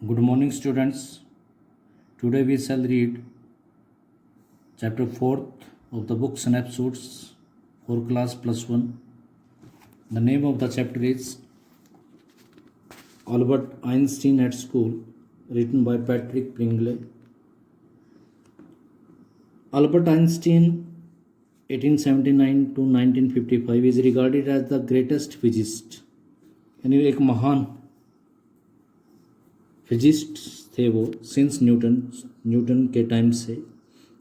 Good morning, students. Today we shall read chapter 4th of the book Snapshots for class plus 1. The name of the chapter is Albert Einstein at School, written by Patrick Pringle. Albert Einstein, 1879 to 1955, is regarded as the greatest physicist. यानी एक महान physicist थे वो since Newton के time से.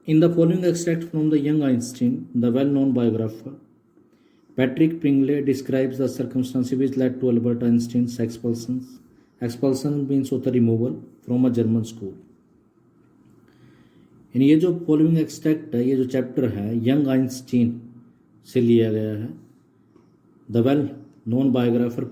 In the following extract from the young Einstein, the well known biographer Patrick Pringle describes the circumstances which led to Albert Einstein's expulsion. Expulsion means होता removal from a German school. ये जो following extract है, ये जो chapter है young Einstein से लिया गया है. द वेल नोन बायोग्राफर,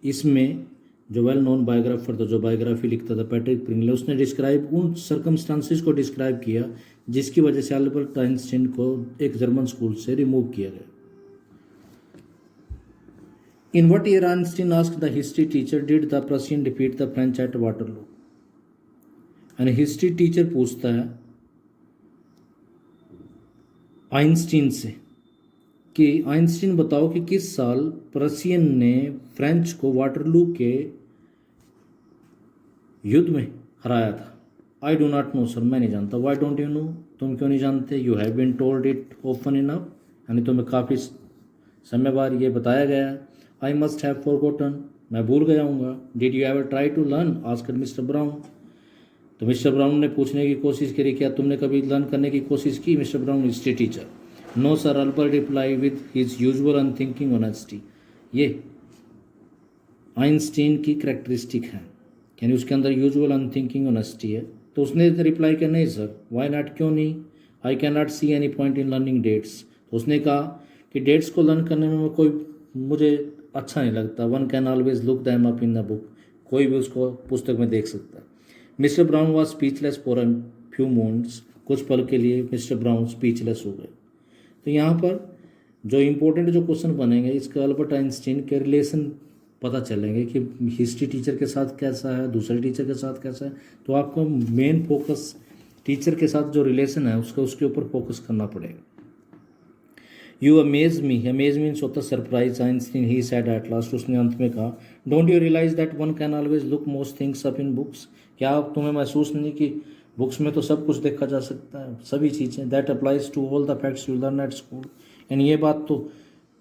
इसमें जो वेल नोन बायोग्राफर था, जो बायोग्राफी लिखता था पैट्रिक प्रिंगले, उसने डिस्क्राइब उन सर्कमस्टांसेस को डिस्क्राइब किया जिसकी वजह से अल्बर्ट आइंस्टीन को एक जर्मन स्कूल से रिमूव किया गया. In what year Einstein asked the history teacher did the Prussian defeat the French eight Waterloo. यानी हिस्ट्री टीचर पूछता है आइंस्टीन से कि आइंस्टीन बताओ कि किस साल प्रशियन ने फ्रेंच को वाटरलू के युद्ध में हराया था. आई डू नॉट नो सर, मैं नहीं जानता. वाई डोंट यू नो, तुम क्यों नहीं जानते. You have been told it often enough, यानी तुम्हें काफ़ी समय बार ये बताया गया है. आई मस्ट हैव फॉरगॉटन, मैं भूल गया हूँगा. Did you ever try to learn, asked mister Brown. तो मिस्टर ब्राउन ने पूछने की कोशिश करी, क्या तुमने कभी लर्न करने की कोशिश की. Mister Brown history teacher. No sir, Albert reply with his usual unthinking honesty. ये आइंस्टीन की करेक्टरिस्टिक है, यानी उसके अंदर यूजुअल अनथिंकिंग ऑनेस्टी है. तो उसने रिप्लाई किया नहीं सर. वाई नॉट, क्यों नहीं. I can not see any point in learning dates. तो उसने कहा कि डेट्स को लर्न करने में मुझे अच्छा नहीं लगता. One can always look them up in the book, कोई भी उसको पुस्तक में देख सकता है. Mister brown was speechless for a few moments. कुछ पल के लिए मिस्टर ब्राउन स्पीचलेस हो गए. तो यहाँ पर जो इम्पोर्टेंट जो क्वेश्चन बनेंगे, इसका अल्बर्ट आइंस्टीन के रिलेशन पता चलेंगे कि हिस्ट्री टीचर के साथ कैसा है, दूसरे टीचर के साथ कैसा है. तो आपको मेन फोकस टीचर के साथ जो रिलेशन है उसके ऊपर फोकस करना पड़ेगा. You amaze me, amaze means होता surprise. Einstein he said at last, उसने अंत में कहा don't you realise that one can always look most things up in books. क्या तुम्हें महसूस नहीं कि बुक्स में तो सब कुछ देखा जा सकता है, सभी चीज़ें. That applies to all the facts you learn at school. And ये बात तो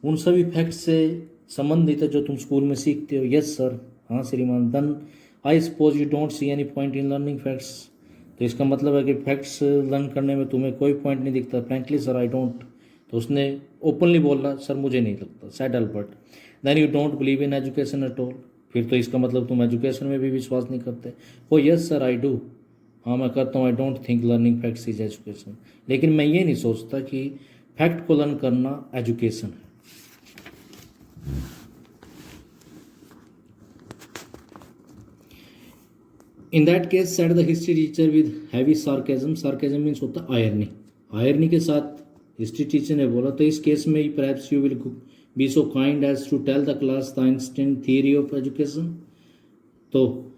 उन सभी फैक्ट्स से संबंधित है जो तुम स्कूल में सीखते हो. यस सर, हाँ श्रीमान. Then I suppose you don't see any point in learning facts. तो इसका मतलब है कि फैक्ट्स लर्न करने में तुम्हें कोई पॉइंट नहीं दिखता. Frankly sir I don't. तो उसने ओपनली बोला सर मुझे नहीं लगता. Said Albert. Then you don't believe in education at all. फिर तो इसका मतलब तुम एजुकेशन में भी विश्वास नहीं करते. ओ यस सर आई डू, हाँ मैं करता हूँ. I don't think learning facts is education. लेकिन मैं ये नहीं सोचता कि फैक्ट को लर्न करना एजुकेशन है. In that case said the history teacher with heavy sarcasm. Sarcasm means होता आयरनी. आयरनी के साथ हिस्ट्री टीचर ने बोला, तो इस केस में perhaps you will be so kind as to tell the class the Einstein theory of education. तो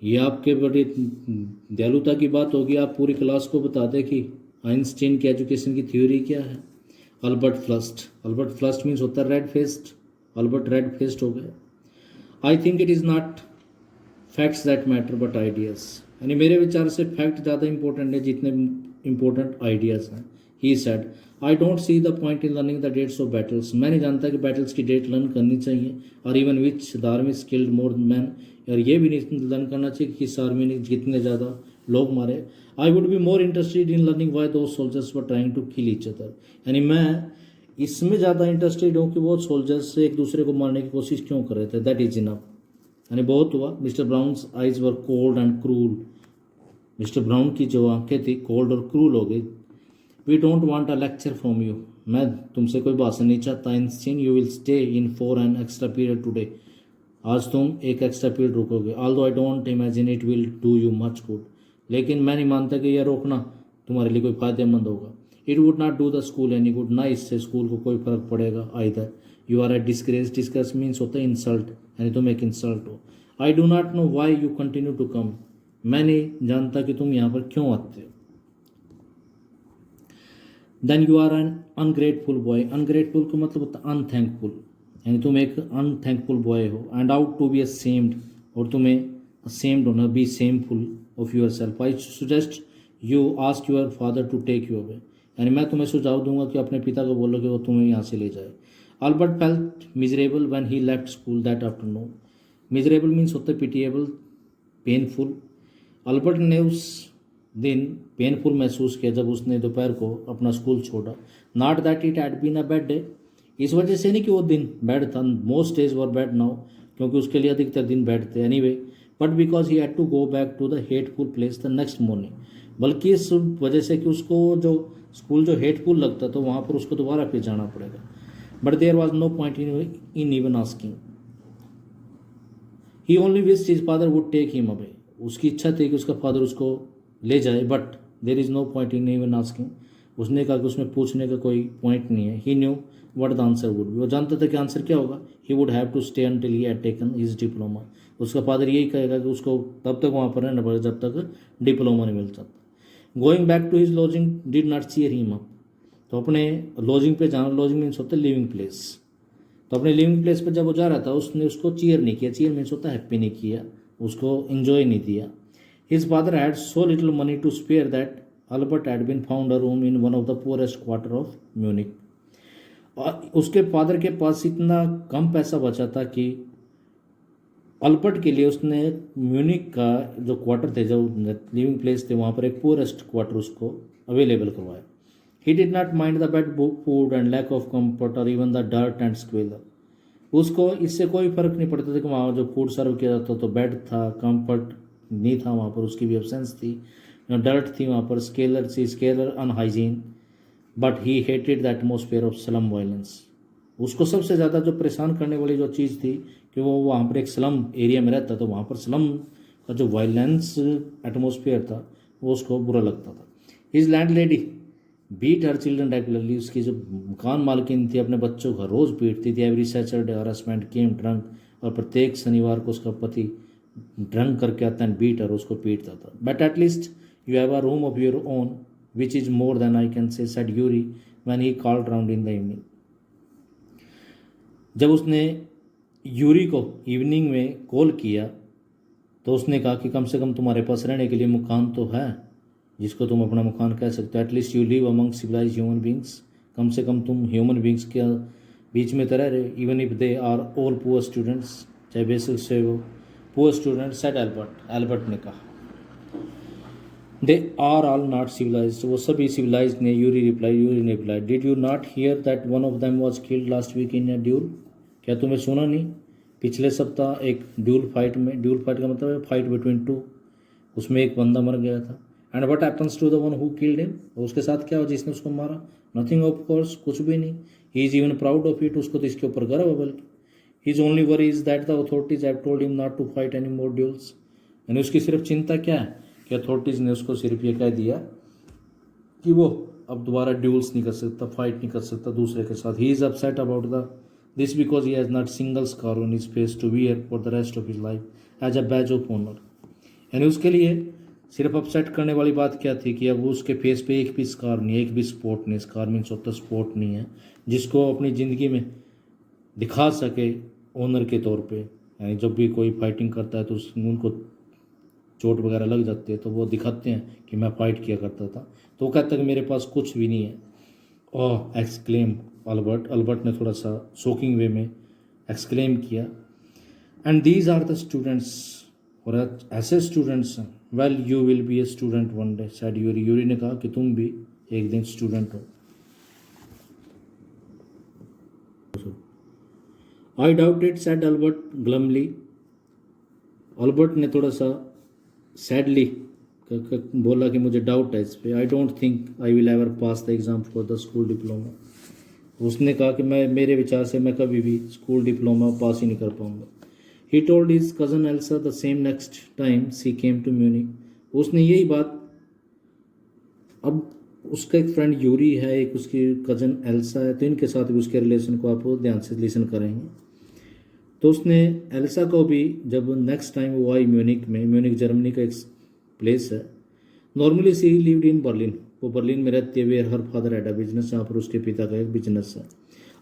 ये आपके बड़ी दयालुता की बात होगी, आप पूरी क्लास को बता दें कि आइंस्टीन की एजुकेशन की थ्योरी क्या है. अल्बर्ट फ्लस्ट. अल्बर्ट फ्लस्ट मीन्स होता है red faced. Albert red faced हो गया. I think it is not facts that matter but ideas. यानी मेरे विचार से फैक्ट ज़्यादा इंपॉर्टेंट है जितने इंपॉर्टेंट आइडियाज़ हैं. He said I don't see the point in learning the dates of battles. मैं नहीं जानता कि बैटल्स की डेट लर्न करनी चाहिए. और even which the army skilled more man. और ये भी नहीं लर्न करना चाहिए कि इस आर्मी ने कितने ज़्यादा लोग मारे. I would be more interested in learning why two soldiers were trying to kill each other. यानी मैं इसमें ज़्यादा इंटरेस्टेड हूँ कि वो सोल्जर्स से एक दूसरे को मारने की कोशिश क्यों कर रहे थे. That is enough. यानी बहुत हुआ. Mister Brown's eyes were cold and cruel. Mister Brown की जो आंखें थी कोल्ड और क्रूल हो गई. We don't want a lecture from you. मैं तुमसे कोई भाषण नहीं चाहता. Einstein you will stay in for an extra period today. आज तुम एक एक्स्ट्रा पीरियड रुकोगे. Although I don't imagine it will do you much good. लेकिन मैं नहीं मानता कि यह रोकना तुम्हारे लिए कोई फ़ायदेमंद होगा. It would not do the school any good. ना इससे स्कूल को कोई फ़र्क पड़ेगा either. You are a disgrace. Disgrace means होता है इंसल्ट, यानी तुम एक इंसल्ट हो. I do not know why you continue to come, मैं नहीं जानता कि तुम यहाँ पर क्यों आते हो। Then you are an ungrateful boy, ungrateful का मतलब होता है अनथैंकफुल, यानी तुम एक अनथैंकफुल बॉय हो। And ought to be ashamed, और तुम्हें असेम्ड होना, be shameful of yourself. I suggest you ask your father to take you away, यानी मैं तुम्हें सुझाव दूंगा कि अपने पिता को बोलो कि वो तुम्हें यहाँ से ले जाए। Albert felt miserable when he left school that afternoon, miserable means होता है पिटिएबल, पेनफुल। अल्बर्ट ने उस दिन पेनफुल महसूस किया जब उसने दोपहर को अपना स्कूल छोड़ा। Not that it had been a bad day, इस वजह से नहीं कि वो दिन बैड था, most days were bad now, क्योंकि उसके लिए अधिकतर दिन बैड थे anyway, but because he had to go back to the hateful place the next morning, बल्कि इस वजह से कि उसको जो स्कूल जो हेटफुल लगता तो वहाँ पर उसको दोबारा फिर जाना पड़ेगा। But there was no point in even asking, he only wished his father would take him away, उसकी इच्छा थी कि उसका फादर उसको ले जाए, but there is no point in even asking, उसने कहा कि उसमें पूछने का कोई पॉइंट नहीं है। He knew what the answer would be, वो जानता था कि आंसर क्या होगा। He would have to stay until he had taken his diploma, उसका फादर यही कहेगा कि उसको तब तक वहाँ पर रहना पड़ेगा जब तक डिप्लोमा नहीं मिलता। Going back to his lodging did not cheer him up, तो अपने लॉजिंग पे जाना, लॉजिंग मीन्स होता है लिविंग प्लेस, तो अपने लिविंग प्लेस पर जब वो जा रहा था उसने उसको चीयर नहीं किया, चीयर मीन्स होता है हैप्पी नहीं किया, उसको इन्जॉय नहीं दिया। His father had so little money to spare that Albert had been found a room in one of the poorest quarter of Munich, और उसके फादर के पास इतना कम पैसा बचा था कि अल्बर्ट के लिए उसने म्यूनिक का जो क्वार्टर थे, जो लिविंग प्लेस थे, वहाँ पर एक पुअरेस्ट क्वार्टर उसको अवेलेबल करवाया। He did not mind the bad food and lack of comfort और even the dirt and squalor, उसको इससे कोई फर्क नहीं पड़ता था कि वहाँ जो फूड सर्व किया जाता तो बेड था, कंफर्ट नहीं था वहाँ पर, उसकी भी एब्सेंस थी, डर्ट थी वहाँ पर, scalar अनहाइजीन, but he hated the atmosphere of slum violence, उसको सबसे ज़्यादा जो परेशान करने वाली जो चीज़ थी कि वो वहाँ पर एक स्लम एरिया में रहता, तो वहाँ पर स्लम का जो वायलेंस एटमोसफेयर था वो उसको बुरा लगता था। His landlady beat her children regularly, उसकी जो मकान मालकिन थी अपने बच्चों का रोज़ पीटती थी। एवरी सैटरडे हरासमेंट केम ड्रंक, और प्रत्येक शनिवार को उसका पति ड्रंक करके आता एंड बीट और उसको पीटता था। But at least you have a room of your own which is more than I can say, said Yuri when he called round in the evening, जब उसने यूरी को इवनिंग में कॉल किया तो उसने कहा कि कम से कम तुम्हारे पास रहने के लिए मकान तो है, जिसको तुम अपना मकान कह सकते हो। At least you live among civilise human beings, कम से कम तुम ह्यूमन बींग्स के बीच में तो रह रहे, even if they are all poor students, चाहे बेसिक से वो पुअर स्टूडेंट, सेड एल्बर्ट ने कहा। They are all not civilise, वो सभी सिविलाइज ने, यूरी ने reply, did you not hear that one of them was killed last week in a duel, क्या तुम्हें सुना नहीं पिछले सप्ताह एक ड्यूल फाइट का मतलब है फाइट बिटवीन टू, उसमें एक बंदा मर गया था। And what happens to the one who killed him, उसके साथ क्या हुआ जिसने उसको मारा, नथिंग ऑफ कोर्स, कुछ भी नहीं। He is even proud of it, उसको तो इसके ऊपर गर्व है, बल्कि his only worry is that the authorities have told him not to fight any more duels, यानी उसकी सिर्फ चिंता क्या है कि अथॉरिटीज़ ने उसको सिर्फ ये कह दिया कि वो अब दोबारा ड्यूल्स नहीं कर सकता, फाइट नहीं कर सकता दूसरे के साथ। He is upset about the this because he has not single scar on his face to wear for the rest of his life as a badge of honour, यानी उसके लिए सिर्फ अपसेट करने वाली बात क्या थी कि अब वो उसके फेस पे एक भी स्कार नहीं है, एक भी स्पॉट नहीं, स्कार मीन्स होता स्पॉट नहीं है जिसको अपनी ज़िंदगी में दिखा सके ऑनर के तौर पे, यानी जब भी कोई फाइटिंग करता है तो उनको चोट वगैरह लग जाती है तो वो दिखाते हैं कि मैं फाइट किया करता था, तो वो कहता है कि मेरे पास कुछ भी नहीं है। ओह एक्सक्लेम अल्बर्ट ने थोड़ा सा शोकिंग वे में एक्सक्लेम किया। And these are the students, और ऐसे स्टूडेंट्स हैं, well you will be a student one day, said Yuri ने कहा कि तुम भी एक दिन स्टूडेंट हो। I doubt it, said Albert glumly, Albert ने थोड़ा सा सैडली बोला कि मुझे डाउट है इस पर। I don't think I will ever pass the exam for the school diploma, उसने कहा कि मेरे विचार से मैं कभी भी स्कूल डिप्लोमा पास ही नहीं कर पाऊँगा। He told his cousin Elsa the same next time she came to Munich, उसने यही बात, अब उसका एक फ्रेंड यूरी है, एक उसकी कज़न एल्सा है, तो इनके साथ भी उसके रिलेशन को आप ध्यान से लिसन करेंगे। तो उसने एल्सा को भी जब नेक्स्ट टाइम वो आई म्यूनिक में, म्यूनिक जर्मनी का एक प्लेस है, normally she lived in Berlin, वो बर्लिन में रहती है, where her father had a business, जहाँ पर उसके पिता का एक बिजनेस है।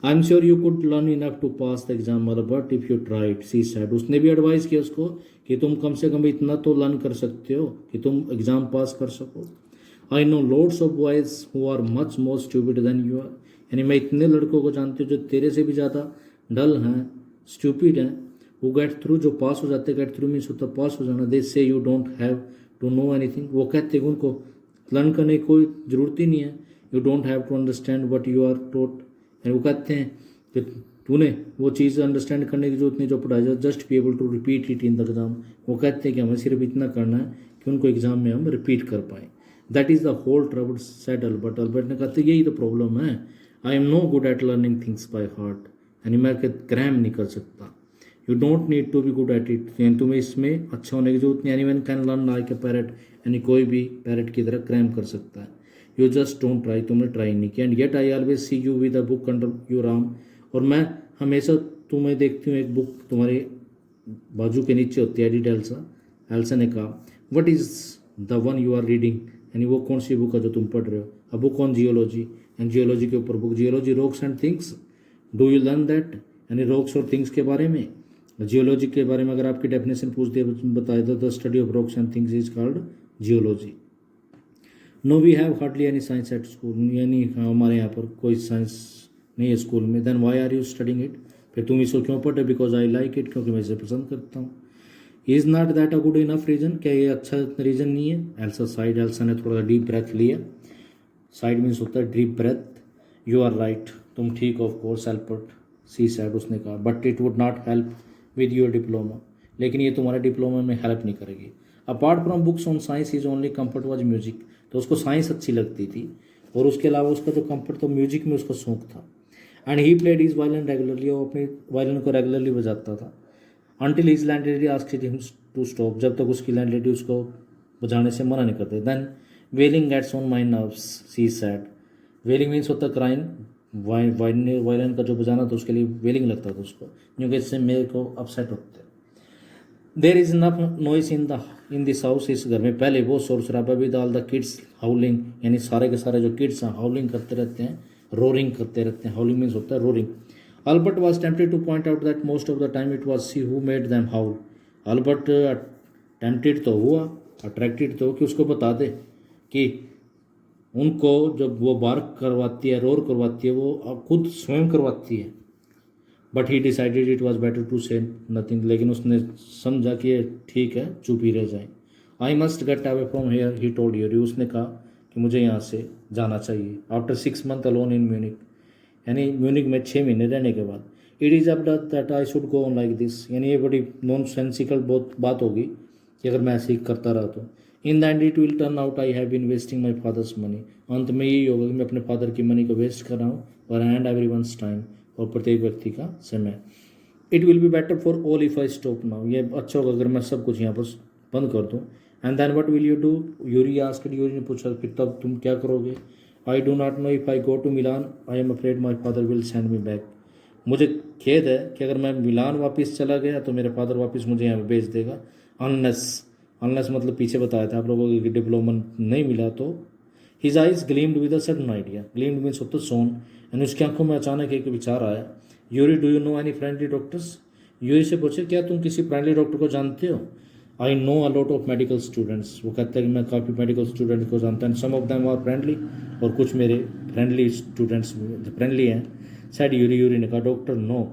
I am sure you could learn enough to pass the exam but if you tried, she said, उसने भी एडवाइस किया उसको कि तुम कम से कम इतना तो लर्न कर सकते हो कि तुम एग्जाम पास कर सको। I know loads of boys who are much more stupid than you are, यानी मैं इतने लड़कों को जानती हूँ जो तेरे से भी ज़्यादा डल हैं, स्टूपिड हैं, वो गेट थ्रू, जो पास हो जाते, गेट थ्रू मीन्स होता पास हो जाना। They say you don't have to know anything, वो कहते हैं उनको लर्न करने की कोई ज़रूरत ही नहीं है। You don't have to understand what you are taught, वो कहते हैं कि तूने वो चीज़ अंडरस्टैंड करने की जरूरत नहीं जो पढ़ाई जाए, just be able to repeat it in the exam. वो कहते हैं कि हमें सिर्फ इतना करना है कि उनको एग्जाम में हम रिपीट कर पाएँ। That is the whole trouble, said Albert. Albert ने कहते यही तो प्रॉब्लम है, I am no good at learning things by heart, यानी मैं क्रैम नहीं कर सकता। You don't need to be good at it, यानी तुम्हें इसमें अच्छा होने की जरूरत नहीं। Any one can learn like a parrot, यानी कोई भी पैरट की तरह क्रैम कर सकता है। यू जस्ट डोंट ट्राई, तुमने ट्राई नहीं किया। And yet I always see you with a book under your arm, और मैं हमेशा तुम्हें देखती हूँ एक बुक तुम्हारे बाजू के नीचे होती है। एडिट एल्सा, एल्सा ने कहा what is the one you are reading, यानी वो कौन सी बुक है जो तुम पढ़ रहे हो। A book on geology, and geology के ऊपर book, geology rocks and things, do you learn that, यानी रॉक्स और थिंग्स के बारे में। जियोलॉजी के बारे में अगर आपकी डेफिनेशन पूछ दे बताए दो, the study of rocks and things is called geology. No we have hardly any science at school, यानी हमारे यहाँ पर कोई साइंस नहीं है स्कूल में। Then why are you studying it, फिर तुम इसको क्यों पढ़े। बिकॉज आई लाइक इट, क्योंकि मैं इसे पसंद करता हूँ। Is not that a good enough reason, क्या ये अच्छा रीज़न नहीं है। एल्सा साइड, एल्सा ने थोड़ा डीप ब्रेथ लिया। साइड मीन्स होता है deep breath. You are right, तुम ठीक of course Albert, she said, उसने कहा, but it would not help with your diploma, लेकिन ये तुम्हारे डिप्लोमा में हेल्प नहीं करेगी। Apart from books on science his only comfort was music, तो उसको साइंस अच्छी लगती थी और उसके अलावा उसका जो कम्फर्ट तो म्यूजिक में उसका शौक था। And he played his violin regularly, वो अपने वायलिन को रेगुलरली बजाता था। Until his landlady asked him to stop, जब तक उसकी लैंडलेडी उसको बजाने से मना नहीं करते। Then wailing gets on my nerves, she said. Wailing means होता क्राइम, वायलिन का जो बजाना था उसके लिए वेलिंग लगता था उसको, क्योंकि इससे मेरे को अपसेट होते। There is enough noise in this house, इस घर में पहले बहुत शोर शराबा, with all the kids howling, यानी सारे के सारे जो किड्स हैं हाउलिंग करते रहते हैं, रोरिंग करते रहते हैं। हाउलिंग मीन्स होता है roaring. Albert was tempted to point out that most of the time it was she who made them howl. Albert tempted तो हुआ, अट्रैक्टेड तो कि उसको बता दे कि उनको जब वो बार्क करवाती है, रोर करवाती है, वो खुद स्वयं करवाती है। But he decided it was better to say nothing, लेकिन उसने समझा कि ये ठीक है, चुप ही रह जाए। I must get away from here, he told Yuri, उसने कहा कि मुझे यहाँ से जाना चाहिए। After 6 months alone in Munich, यानी म्यूनिक में 6 महीने रहने के बाद। इट इज़ अब that I should go on like this, यानी ये बड़ी नॉन सेंसिकल बहुत बात होगी कि अगर मैं ऐसे ही करता रहा तो। In the end it will turn out I have been wasting my father's money, अंत में यही होगा कि मैं अपने फादर की मनी को वेस्ट कर रहा हूँ, और एंड एवरी वंस टाइम, और प्रत्येक व्यक्ति का समय। It will be better for all if I stop now, ये अच्छा होगा अगर मैं सब कुछ यहाँ पर बंद कर दूँ। And then what will you do, Yuri asked, Yuri ने पूछा फिर तब तुम क्या करोगे। I do not know if I go to Milan I am afraid my father will send me back, मुझे खेद है कि अगर मैं मिलान वापस चला गया तो मेरे फादर वापस मुझे यहाँ पे भेज देगा। अनलेस मतलब पीछे बताया था आप लोगों को कि डिप्लोमा नहीं मिला तो। His eyes gleamed with a sudden idea, gleamed means होता सोन, एंड उसकी आंखों में अचानक एक विचार आया। Yuri do you know any friendly doctors, Yuri से पूछे क्या तुम किसी फ्रेंडली डॉक्टर को जानते हो। I know a lot of medical students, वो कहते हैं कि मैं काफ़ी मेडिकल स्टूडेंट को जानता हूँ, some of them are friendly, और कुछ मेरे फ्रेंडली स्टूडेंट्स फ्रेंडली हैं। सैड यूरी, यूरी ने कहा डॉक्टर नो,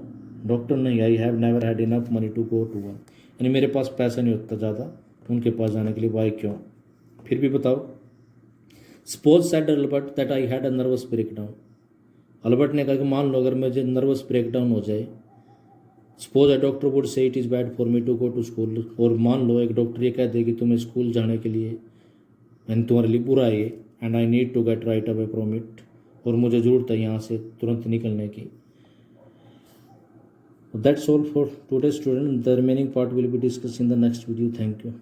डॉक्टर नहीं, I have never had enough money to go to one, यानी मेरे पास पैसा नहीं होता ज़्यादा उनके पास जाने के लिए। वाई क्यों, फिर भी बताओ। Suppose sad Albert that I had a nervous breakdown, Albert ने कहा कि मान लो अगर मुझे नर्वस ब्रेकडाउन हो जाए। Suppose a doctor would say it is bad for me to go to school, और मान लो एक डॉक्टर ये कह दे कि तुम्हें स्कूल जाने के लिए यानी तुम्हारे लिए बुरा है, and I need to get right away from it, और मुझे ज़रूरत है यहाँ से तुरंत निकलने की। That's all for today student, the remaining part will be discuss in the next video. Thank you.